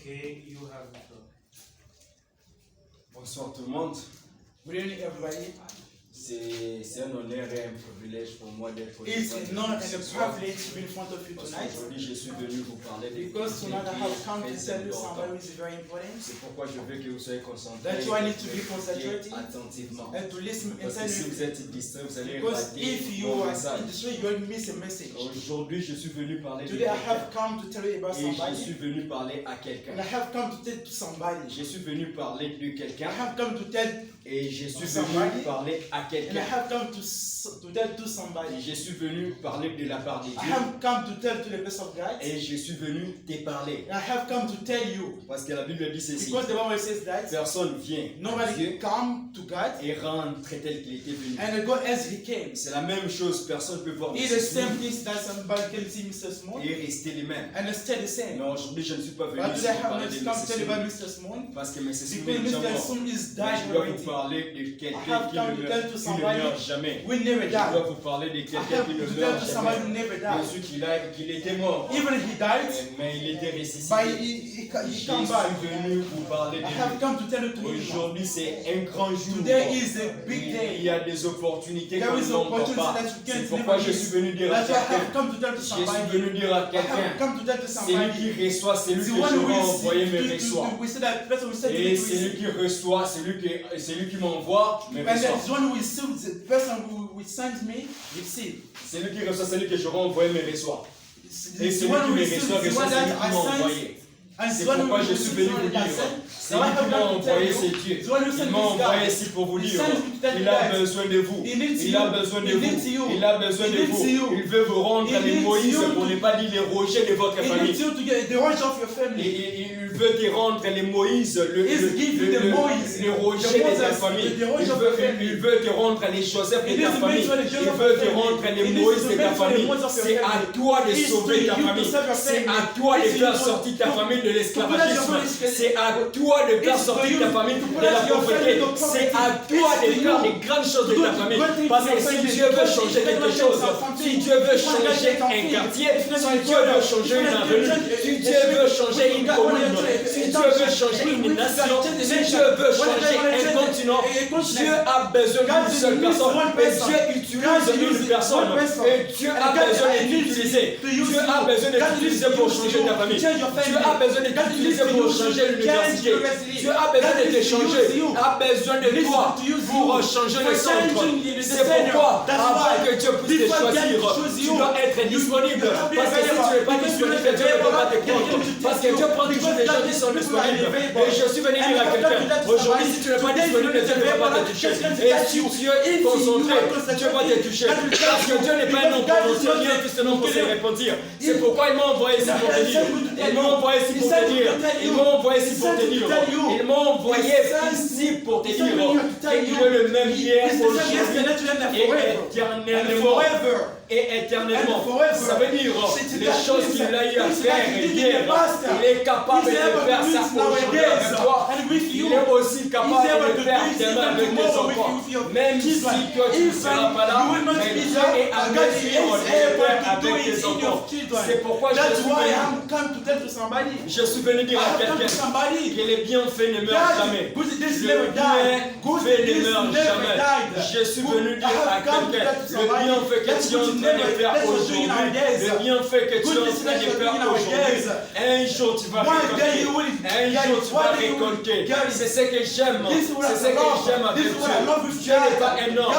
Okay, you have the floor. Bonsoir tout le monde. Good evening, everybody. C'est un honneur et un privilège pour moi d'être It's devant an vous honor and ce a soir. privilege to be in front of you Parce tonight. qu'aujourd'hui, je suis venu vous parler de Because quelqu'un tonight I qui have come to est tell you très important. somebody who is very important. C'est pourquoi je veux que vous soyez concentrés That's why I need to et be concentrated attentivement. and to listen Parce que si vous intently. êtes distrait, vous allez Because rater if you mon are message. in the street, you will miss a message. Aujourd'hui, je suis venu parler de Today I quelqu'un. have come to tell you about Et je somebody. suis venu parler à quelqu'un. And I have come to tell to somebody. Je suis venu parler de I quelqu'un. have come to tell, Et je suis Somebody. venu parler à and I quelqu'un. have come to tell to somebody. Je suis venu parler de la part de I Dieu. have come to tell to the person of God. Et je suis venu te parler. And I have come to tell you. Parce que la Bible dit ceci. Because the Bible says that Personne vient à nobody Dieu come to God et rentre tel qu'il était venu. and go as he came. C'est la même chose. Personne ne peut voir It's the same thing that somebody can see Mr. Small et rester les mêmes. and stay the same. Mais aujourd'hui, je ne suis pas venu But ici today I pour have parler not de come to tell you about Mr. Mr. Small Parce que Mr. Smith because est déjà Mr. mort. Small is Mais died je dois already. vous parler de I quelqu'un have qui come ne to meurt, tell to qui ne somebody meurt jamais. we never Je dois die. vous parler de I quelqu'un have qui ne to tell meurt to somebody who jamais. never Bien died. sûr qu'il était mort, Even he died, mais il était ressuscité. but Je he come suis back. venu vous parler I de have lui. come to tell you to him. Aujourd'hui, c'est un grand jour. Today is a big Il day. y a des opportunités There qu'on is ne comprend opportunity pas. that you C'est can't pourquoi never je miss. suis venu dire à That's why I have quelqu'un. come to tell to Je suis somebody. venu dire à I have quelqu'un. come to tell to Celui somebody. qui reçoit, c'est lui The que je one who vais envoyer me receives, reçoit. we say that person who said Et to celui qui reçoit, celui qui m'envoie me and then reçoit. the one who receives, the person who sends me, receive. Celui qui reçoit, celui que je vais envoyer me reçoit. Et The celui one qui who me receives, reçoit, the reçoit one celui that qui I m'a sent, envoyé. and C'est the one pourquoi who je suis venu vous dire. C'est lui qui m'a envoyé, c'est Dieu. Il m'a envoyé ici pour vous dire. Il a besoin de vous. Il a besoin de vous. Il a besoin de vous. Il veut vous rendre les Moïse pour ne pas dire les rojets de votre He famille. needs you to get the rest of your family. Et il veut te rendre les Moïse, le rocher de ta famille. Il veut te rendre les Joseph de ta famille. Il veut te rendre les Moïse de ta famille. C'est à toi de sauver ta famille. C'est à toi de faire sortir ta famille de l'esclavagisme. C'est à toi de faire sortir ta famille de la pauvreté. C'est à toi de faire des grandes choses de ta famille. Parce que si Dieu veut changer quelque chose, si Dieu veut changer un quartier, si Dieu veut changer une avenue, si Dieu veut changer une commune, si Dieu veut changer une nation, si Dieu veut changer un continent, Dieu a besoin d'une seule personne. Et Dieu utilise une personne. Et Dieu a besoin de t'utiliser. Dieu a besoin de t'utiliser pour changer ta famille. Dieu a besoin de t'utiliser pour changer l'université. Dieu a besoin de te changer. A besoin de toi pour changer le centre. C'est pourquoi, avant que Dieu puisse te choisir, tu dois être disponible. Parce que si tu n'es pas disponible, Dieu ne peut pas te prendre. Parce que Dieu prend toujours des gens qui sont disponibles. Et je suis venu dire à quelqu'un, aujourd'hui, si tu n'es pas disponible, Dieu ne peut pas te toucher. Et si tu es concentré, Dieu va te toucher. Parce que Dieu n'est pas un nom prononcé, ni un fils de nom pour se répandre. C'est pourquoi il m'a envoyé ici pour te dire. Il m'a envoyé ici pour te dire. Il m'a envoyé ici pour te dire. Il m'a envoyé ici pour te dire. Et il est le même hier, aujourd'hui et éternellement. Et éternellement. Ça veut dire les choses qu'il a eu à faire hier, il est capable de faire ça aujourd'hui avec toi. Il est aussi capable de le faire demain avec tes enfants. Même si toi tu ne seras pas là, mais Dieu est à mesure de le faire avec tes enfants. C'est pourquoi je suis venu dire à quelqu'un que les bienfaits ne meurent jamais. Le bienfait ne meurt jamais. Je suis venu dire à quelqu'un le bienfait que tu es en train de faire aujourd'hui, le bienfait que tu es en train de faire aujourd'hui, un jour tu vas récolter. Un jour tu vas récolter. C'est ce que j'aime. C'est ce que j'aime avec Dieu. Dieu n'est pas énorme.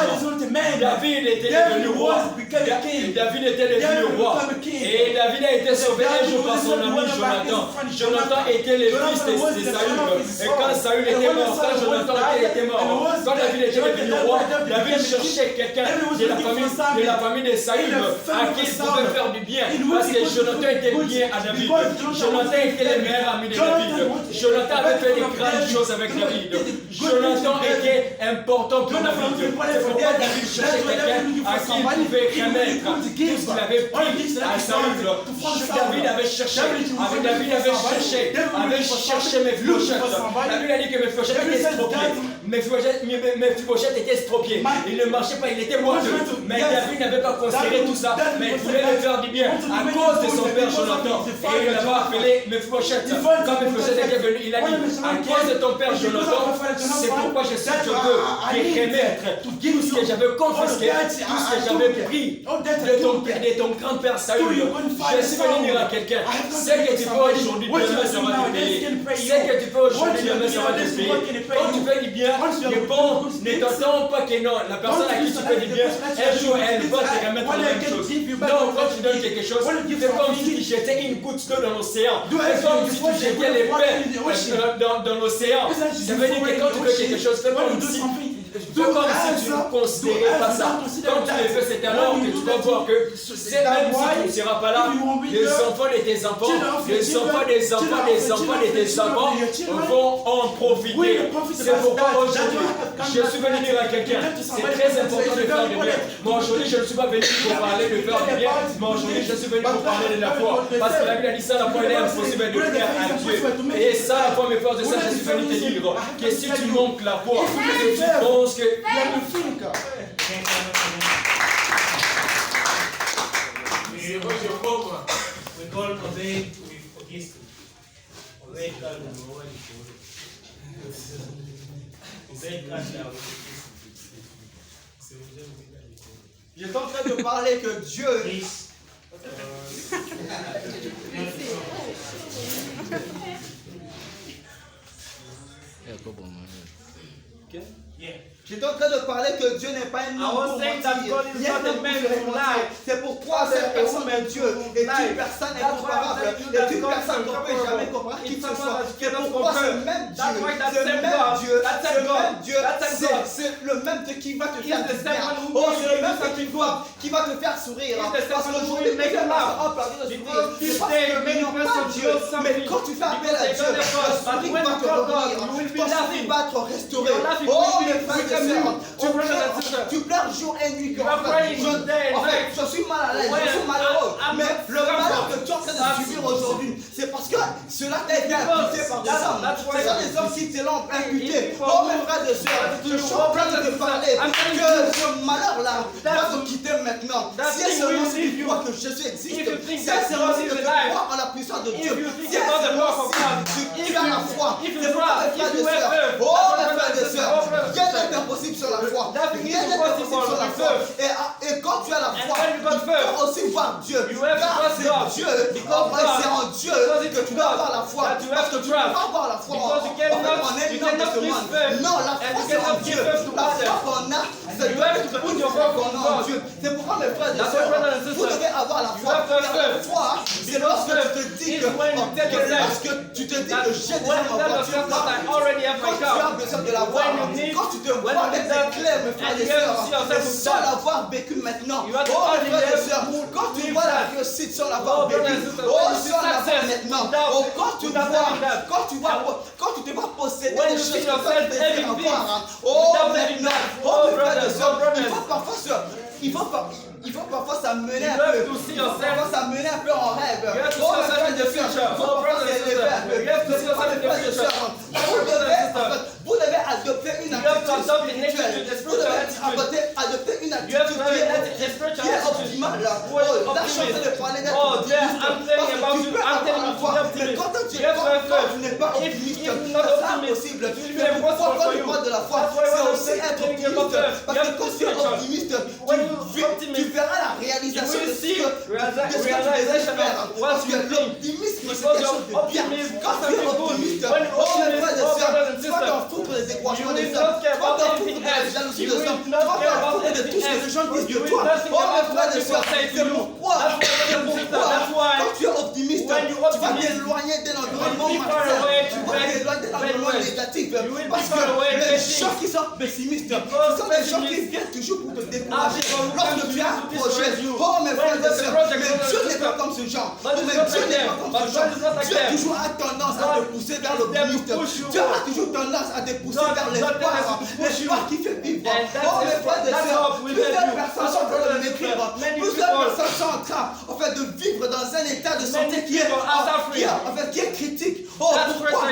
David était devenu roi. David était devenu roi. Et David a été sauvé un jour par son ami Jonathan. Jonathan était le fils de Saül. Et quand Saül était mort, quand Jonathan était mort, quand David était devenu roi, David cherchait quelqu'un de la famille de Saül à qui il pouvait faire du bien. Parce que Jonathan était bien à David. Jonathan était le meilleur ami de David. Jonathan avait fait des grandes choses avec David. Jonathan était important pour David. C'est pourquoi David cherchait quelqu'un à qui il pouvait remettre tout ce qu'il avait pris à Saül. David avait cherché. David avait cherché Mephibosheth. David a dit que Mephibosheth était estropié. Mephibosheth était estropié. Il ne marchait pas, il était mort. Mais David n'avait pas considéré tout ça. Mais il voulait le faire du bien à cause de son père Jonathan. Et il n'a pas appelé Mephibosheth. Quand Mephibosheth était venu, il a dit, à cause de ton père Jonathan, c'est pourquoi je suis je veux qui remettre tout ce que j'avais confisqué, tout ce que j'avais pris de ton grand-père Saül. Je suis venu dire à quelqu'un, ce que tu peux aujourd'hui, demain ça va te payer. Ce que tu peux aujourd'hui, demain ça va te payer. Quand tu fais du bien, réponds, ne t'attends pas que non, la personne à qui tu fais du bien, un jour elle va te remettre la même chose. Non, quand tu donnes quelque chose, fais comme si tu jetais une goutte d'eau dans l'océan. Fais comme si tu jetais les pains dans l'océan. Ça veut dire que quand tu fais quelque chose, fais comme si tu ne considérais pas ça. Quand tu le fais, c'est alors que tu vas voir que même si tu ne seras pas là, les enfants de tes enfants, les enfants des enfants des enfants de tes enfants vont en profiter. C'est pourquoi aujourd'hui, je suis venu dire à quelqu'un, c'est très important de faire du bien. Moi aujourd'hui, je ne suis pas venu pour parler de faire du bien, mais aujourd'hui, je suis venu pour parler de la foi. Parce que la Bible a dit ça, la foi, elle est impossible de faire à Dieu. Et ça, la foi me force de ça, je suis venu te dire que si tu manques la foi, que tu penses que J'étais en train de parler que Dieu J'étais en train de parler que Dieu n'est pas un homme pour mentir. C'est pourquoi cette personne est Dieu. Et toute personne est comparable. Et toute personne ne peut jamais comparer qui que ce soit. C'est pourquoi ce même Dieu, c'est le même Dieu qui va te faire du bien. Oh, c'est le même Dieu qui va te faire sourire. Parce qu'aujourd'hui, les gens sont parler de sourire. Parce qu'ils n'ont pas Dieu. Mais quand tu fais appel à Dieu, le sourire va te revenir. Ton sourire va être restauré. Oh, mes frères et sœurs, tu pleures jour et nuit. En fait, je suis mal à l'aise, je suis malheureux. Mais le malheur que tu es en train de subir aujourd'hui, c'est parce que cela t'a été imputé par des hommes. Ce sont des hommes qui te l'ont imputé. Oh, mes frères et sœurs, je suis en train de te parler que ce malheur-là va te quitter maintenant. Si seulement si tu crois que Jésus existe, si seulement si tu crois en la puissance de Dieu, si seulement si tu as la foi, c'est pour mes frères et sœurs. Oh, mes frères et sœurs, rien n'est impossible sur la foi. Rien n'est impossible sur la foi. Et quand tu as la foi, tu peux aussi voir Dieu. Car c'est Dieu. C'est en Dieu que tu dois avoir la foi. Parce que tu ne peux pas avoir la foi en un homme de ce monde. Non, la foi c'est en Dieu. La foi qu'on a, c'est Dieu qu'on a en Dieu. C'est pourquoi mes frères et sœurs, vous devez avoir la foi. La foi, c'est lorsque tu te dis que j'ai déjà ma voiture, quand tu as besoin de la voir, quand tu te vois avec tes clés, mes frères et sœurs, sans l'avoir vécu maintenant. Oh, mes frères et sœurs, quand tu vois la réussite sans l'avoir vécu, oh, sans l'avoir maintenant, oh, quand tu te vois posséder des choses que tu as avoir, oh, maintenant, oh, mes frères et sœurs, il faut parfois s'amener un peu. Parfois s'amener un peu en rêve. Oh, mes frères et sœurs, il faut parfois s'élever un peu. Mes frères et sœurs, vous devez adopter une attitude spirituelle. Vous devez adopter une attitude qui est optimale. Oh, là, je suis en train de parler d'être optimiste. Parce que tu peux avoir la foi, mais quand tu n'es pas optimiste, c'est impossible. Mais pourquoi quand tu parles de la foi, c'est aussi être optimiste. Parce que quand tu es optimiste, tu verras la réalisation de ce que tu désires faire. Parce que l'optimisme, c'est quelque chose de bien. Quand tu es optimiste, oh, mes frères et sœurs, tu vas t'en foutre des découragements des hommes, tu vas t'en foutre de la jalousie des hommes, tu vas t'en foutre de tout ce que les gens disent de toi. Oh, mes frères et sœurs, c'est pourquoi, quand tu es optimiste, tu vas t'éloigner de l'environnement malsain, tu vas t'éloigner de l'environnement négatif. Parce que les gens qui sont pessimistes, ce sont des gens qui viennent toujours pour te décourager. Lorsque tu as un projet, oh, mes frères et sœurs, mais Dieu n'est pas comme ce genre. Mais Dieu n'est pas comme ce genre. Dieu a toujours tendance à te pousser vers l'optimisme. Dieu a toujours tendance à te pousser vers l'espoir. L'espoir qui fait vivre. Oh, mes frères et sœurs, plusieurs personnes sont en train de m'écrire. Plusieurs personnes sont en train de vivre dans un état de santé qui est critique. Oh, pourquoi?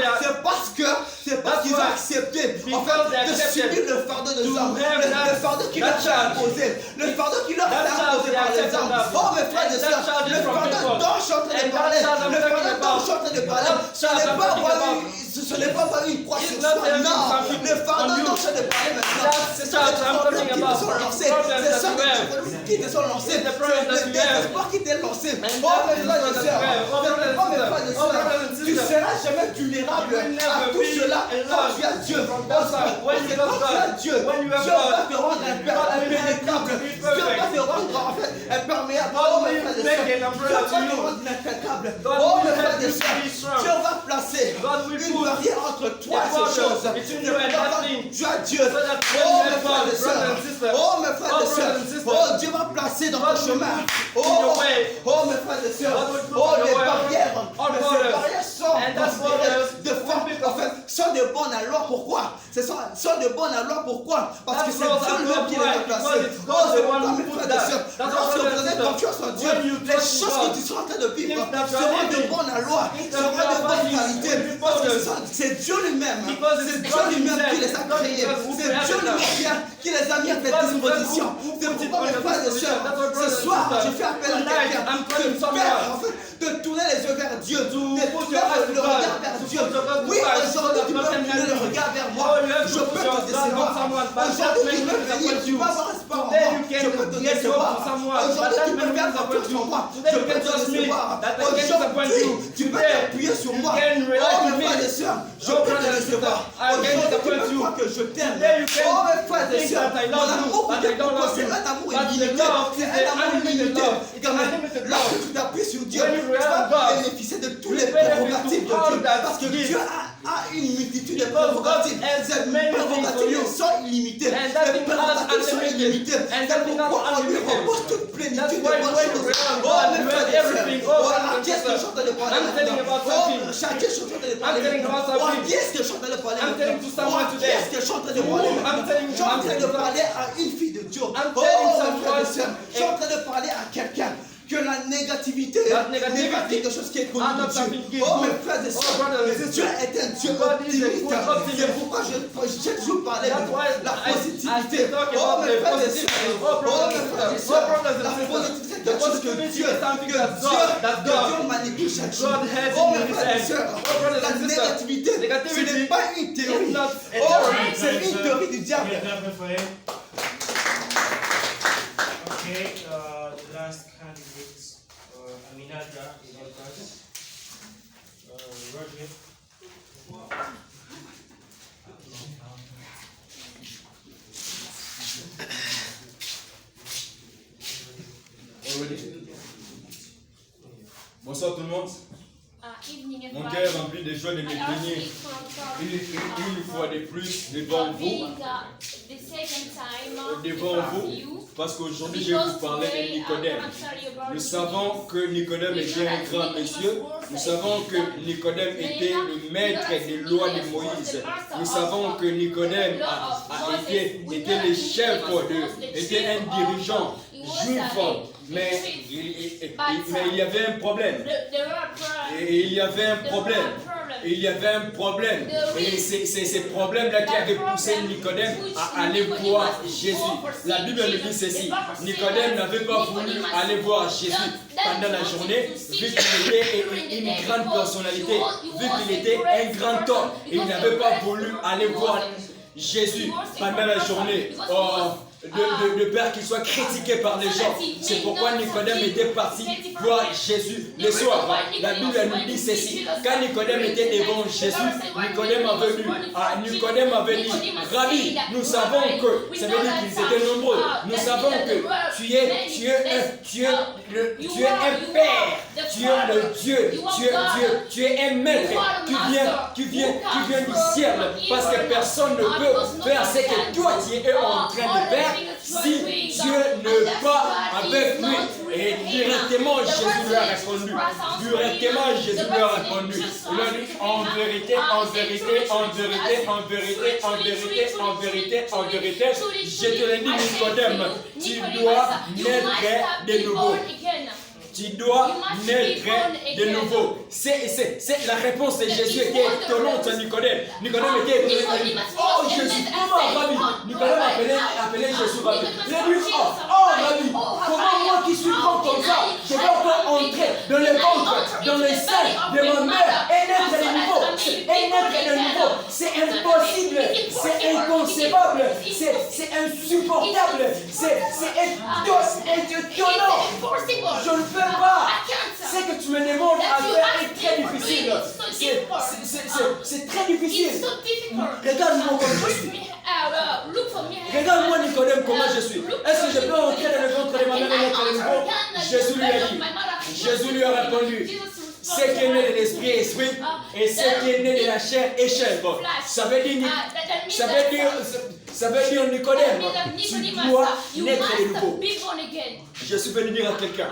C'est parce qu'ils ont accepté de subir le fardeau de l'homme. Le fardeau qui leur a imposé. Le fardeau qui leur a imposé par les hommes. Oh, mes frères et sœurs, le fardeau dont je suis en train de parler. Le fardeau dont je suis Jérusalem, ce n'est pas une croix sur soi. Non, le fardeau dont je te parlais maintenant, ce sont les problèmes qui te sont lancés. Ce sont les problèmes qui te sont lancés. C'est le désespoir qui t'est lancé. Oh mes frères et sœurs, tu seras jamais vulnérable à tout cela quand tu as Dieu. Parce que quand tu as Dieu, Dieu va te rendre impénétrable. Dieu va te rendre en fait imperméable. Oh mes frères et sœurs, Dieu va te rendre impeccable. Oh mes frères et sœurs, Dieu va placer une barrière entre toi et ces choses. Tu as Dieu. Oh mes frères et sœurs, oh mes frères et sœurs, oh Dieu va placer dans ton chemin. Oh mes frères et sœurs, oh les barrières sont de bonne allure. Pourquoi? Ce sont de bonne allure. Pourquoi? Parce que c'est Dieu lui-même qui les a placés. Oh, c'est pourquoi mes frères et sœurs, lorsque vous avez confiance en Dieu, les choses que tu seras en train de vivre seront de bonne allure, seront de bonne qualité. Parce que c'est Dieu lui-même. C'est Dieu lui-même qui les a créés. C'est Dieu lui-même qui les a mis à ta disposition. C'est pourquoi mes frères et sœurs, ce soir, je fais appel à quelqu'un de tourner les yeux vers Dieu, de tourner le regard vers Dieu. Oui, aujourd'hui, tu peux tourner le regard vers moi. Je peux te décevoir. Aujourd'hui, tu peux venir, tu vas avoir espoir en moi. Je peux te décevoir. Aujourd'hui, tu peux faire confiance en moi. Je peux te décevoir. Aujourd'hui, tu peux t'appuyer sur moi. Oh, mes frères et sœurs, je peux te décevoir. Aujourd'hui, tu peux croire que je t'aime. Oh, mes frères et sœurs, mon amour pour toi, c'est un amour illimité. C'est un amour illimité. Lorsque tu t'appuies sur Dieu, tu vas bénéficier de tous les prérogatives de Dieu. Parce que Dieu a une multitude de prérogatives. Ces prérogatives sont illimitées. Les prérogatives sont illimitées. C'est pourquoi on lui repose toute plénitude de bonnes choses. Oh, mes frères et sœurs, oh, qui est-ce que je suis en train de parler maintenant? Oh, chacun est en train de parler maintenant. Oh, qui est-ce que je suis en train de parler maintenant? Oh, qui est-ce que je suis en train de parler maintenant? Je suis en train de parler à une fille de Dieu. Oh, mes frères et sœurs, je suis en train de parler à quelqu'un que la négativité n'est pas quelque chose qui est connu de Dieu. Oh mes frères et sœurs, Dieu est un Dieu optimiste. C'est pourquoi chaque jour parler de la positivité. Oh mes frères et sœurs, la positivité c'est quelque chose que Dieu manipule chaque jour. Oh mes frères et sœurs, la négativité, ce n'est pas une théorie. Oh, c'est une théorie du diable. Okay, the last candidates, Aminata, Ilocas, Roger. Bonsoir tout le monde. Mon cœur est rempli de joie de me tenir une fois de plus devant vous, parce qu'aujourd'hui je vais vous parler de Nicodème. Nous savons que Nicodème était un grand monsieur. Nous savons que Nicodème était le maître des lois de Moïse. Nous savons que Nicodème était le chef, était un dirigeant juif. Mais il y avait un problème. Et il y avait un problème. Et c'est ce problème-là qui avait poussé Nicodème à aller voir Jésus. La Bible nous dit ceci. Nicodème n'avait pas voulu aller voir Jésus pendant la journée, vu qu'il était une grande personnalité, vu qu'il était un grand homme. Et il n'avait pas voulu aller voir Jésus pendant la journée. De peur qu'il soit critiqué par les gens. C'est pourquoi Nicodème était parti voir Jésus le soir. La Bible nous dit ceci. Quand Nicodème était devant Jésus, Nicodème avait dit, Rabbi, nous savons que, ça veut dire qu'ils étaient nombreux, nous savons que tu es un père, tu es le Dieu, tu es un maître, tu viens du ciel, parce que personne ne peut faire ce que toi tu es en train de faire si Dieu n'est pas avec lui. Et directement Jésus lui a répondu. Il a dit, en vérité, je te l'ai dit, Nicodème, tu dois naître de nouveau. Tu dois naître de nouveau. C'est la réponse de Jésus était étonnante à Nicodème. Nicodème était étonné. Oh Jésus, comment Rabbi? Nicodème appelait Jésus Rabbi. Il a dit, oh Rabbi, comment moi qui suis grand comme ça, je vais encore entrer dans le ventre, dans le sein de ma mère et naître de nouveau. C'est impossible, c'est inconcevable, c'est insupportable, c'est étonnant. Je ne peux pas. Ce que tu me demandes à faire est très difficile. C'est très difficile. Regarde-moi comme je suis. Regarde-moi Nicodème comment je suis. Est-ce que je peux entrer dans le ventre de ma mère et naître de nouveau? Jésus lui a dit. Jésus lui a répondu. Ce qui est né de l'esprit est esprit et ce qui est né de la chair est chair. Ça veut dire Nicodème, tu dois naître de nouveau. Je suis venu dire à quelqu'un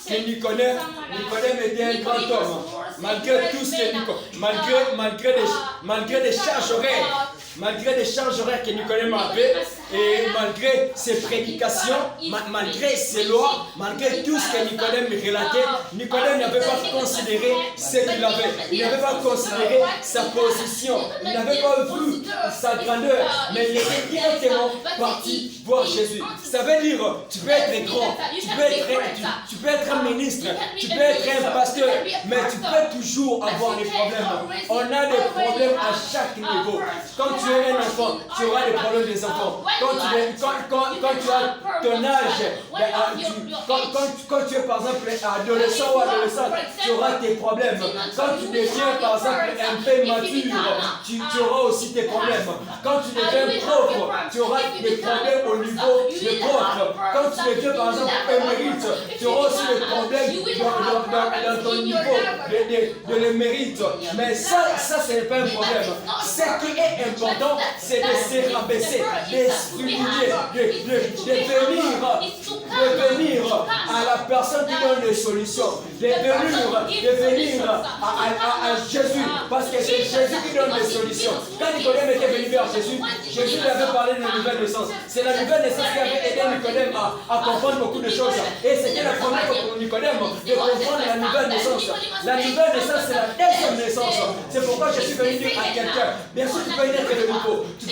que Nicodème était un grand homme, malgré tout ce que malgré des charges horaires que Nicodème avait, et malgré ses prédications, malgré ses lois, malgré tout ce que Nicodème relatait, Nicodème n'avait pas considéré ce qu'il avait. Il n'avait pas considéré sa position. Il n'avait pas vu sa grandeur. Mais il était directement parti voir Jésus. Ça veut dire, tu peux être grand, tu peux être un ministre, tu peux être un pasteur, mais tu peux toujours avoir des problèmes. On a des problèmes à chaque niveau. Quand tu es un enfant, tu auras des problèmes des enfants. Quand tu as ton âge, quand tu es par exemple adolescent ou adolescente, tu auras tes problèmes. Quand tu deviens par exemple un peu mature, tu auras aussi tes problèmes. Quand tu deviens pauvre, tu auras des problèmes au niveau de pauvre. Quand tu deviens par exemple émérite, tu auras aussi des problèmes dans ton niveau de l'émérite. Mais ça c'est pas un problème. Ce qui est important, c'est de se rabaisser, de s'humilier, de venir à la personne qui donne les solutions, de venir à Jésus, parce que c'est Jésus qui donne les solutions. Quand Nicodème était venu vers Jésus, Jésus lui avait parlé de la nouvelle naissance. C'est la nouvelle naissance qui avait aidé Nicodème à comprendre beaucoup de choses. Et c'était la première fois pour Nicodème de comprendre la nouvelle naissance. La nouvelle naissance, c'est la deuxième naissance. C'est pourquoi je suis venu dire à quelqu'un, bien sûr tu peux naître de nouveau. Tu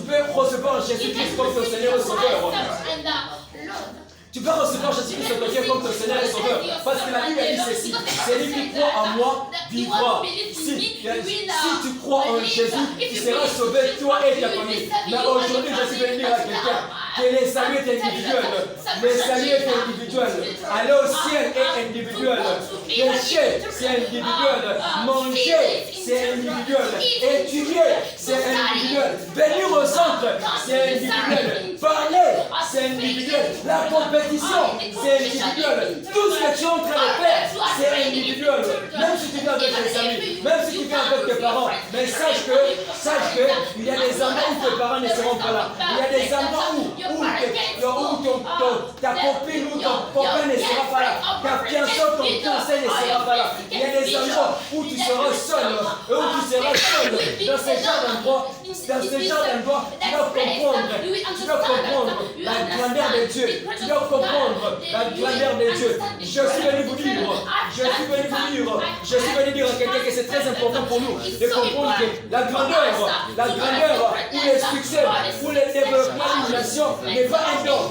peux recevoir Jésus-Christ comme ton Seigneur et Sauveur. Tu peux recevoir Jésus-Christ comme ton Seigneur et Sauveur. Parce que la Bible dit ceci. Celui qui croit en moi vivra. Si tu crois en Jésus, tu seras sauvé, toi et ta famille. Mais aujourd'hui, je suis venu dire à quelqu'un que le salut est individuel. Le salut est individuel. Aller au ciel est individuel. Pécher, c'est individuel. Manger, c'est individuel. Étudier, c'est individuel. Venir au centre, c'est individuel. Parler, c'est individuel. La compétition, c'est individuel. Tout ce que tu es en train de faire, c'est individuel. Même si tu viens avec tes amis, même si tu viens avec tes parents, mais sache que il y a des endroits où tes parents ne seront pas là. Il y a des endroits où ta copine ou ton copain ne sera pas là. Ta fiancée ou ton fiancé ne sera pas là. Il y a des endroits où tu seras seul. Dans ce genre d'endroit, tu dois comprendre la grandeur de Dieu. Tu dois comprendre la grandeur de Dieu. Je suis venu vous dire à quelqu'un que c'est très important pour nous de comprendre que la grandeur ou le succès ou le développement d'une nation n'est pas un don.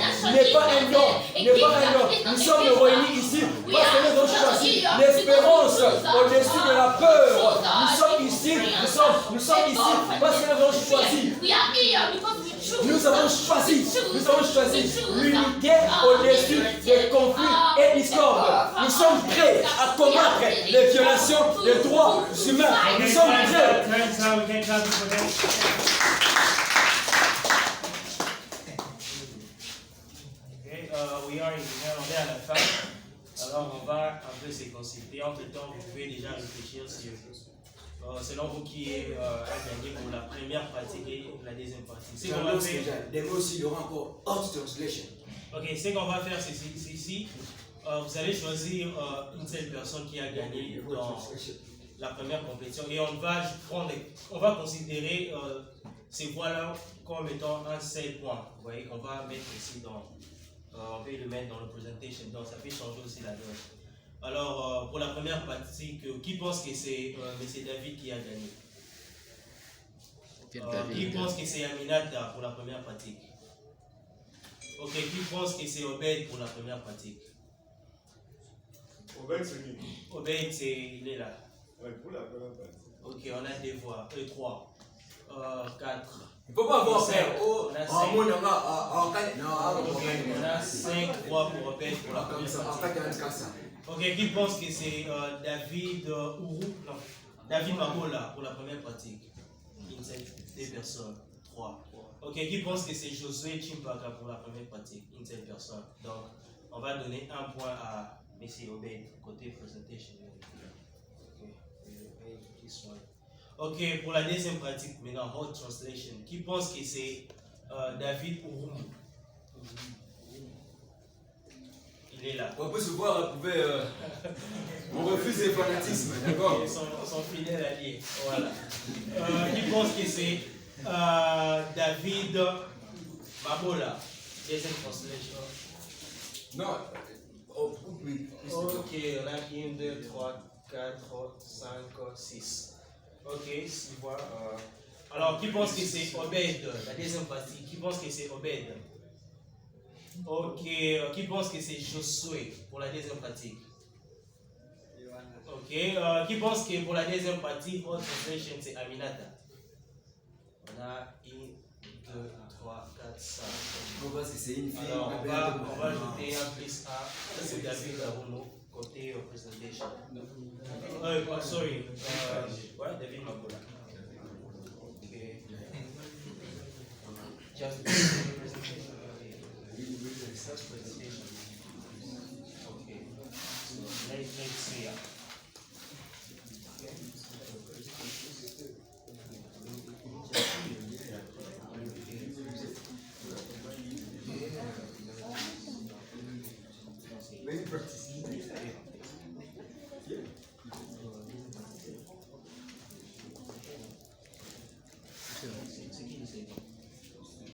Nous sommes réunis ici parce que nous avons choisi l'espérance au-dessus de la peur. Nous sommes ici parce que nous avons choisi. Nous avons choisi l'unité au-dessus des conflits et discordes. Nous sommes prêts à combattre les violations des droits humains. Nous sommes prêts. We are in néerlandais à la fin. Alors on va un peu se consulter. Entre temps, vous pouvez déjà réfléchir sur selon vous qui est à gagner pour la première partie et la deuxième partie. Des mots aussi, il y aura encore autre translation. Ok, ce qu'on va faire, c'est ici. Vous allez choisir une seule personne qui a gagné dans la première compétition et on va considérer ces voix-là comme étant un seul point. Vous voyez qu'on va mettre ici on peut le mettre dans le presentation, donc ça peut changer aussi la donne. Alors, pour la première partie, qui pense que c'est M. David qui a gagné? Qui pense que c'est Aminata pour la première pratique? Ok, qui pense que c'est Obed pour la première pratique? Obed, il est là. Ok, on a des voix. 3, 4. Il ne faut pas avoir peur. On a 5 voix pour Obed pour la première partie. Ok, qui pense que c'est David Ourou? Non, David Mabola pour la première pratique. Une seule, 2 personnes. 3. Ok, qui pense que c'est Josué Chimpaka pour la première pratique? Une seule personne. Donc, on va donner 1 point à M. Obed, côté présentation. Ok, pour la deuxième pratique, maintenant, Hot Translation. Qui pense que c'est David Ouroum? Il est là. On peut se voir, on refuse les fanatismes, d'accord? Son fidèle allié. Voilà. Qui pense que c'est David Mabola? Deuxième translation. Non. Ok, on a 1, 2, 3, 4, 5, 6. Ok, 6 voix. Alors, qui pense que c'est Obed? La deuxième partie, qui pense que c'est Obed? Ok, qui pense que c'est Josué pour la deuxième pratique? Ok, qui pense que pour la deuxième partie, Hot Translation, c'est Aminata? On a 1, 2, 3, 4, 5. On voit que c'est une fille. Alors, on va ajouter un plus A, c'est David Aruno, côté présentation. Sorry, David Mabola. Okay. Just presentation. Okay. So let's see. C'est qui le second?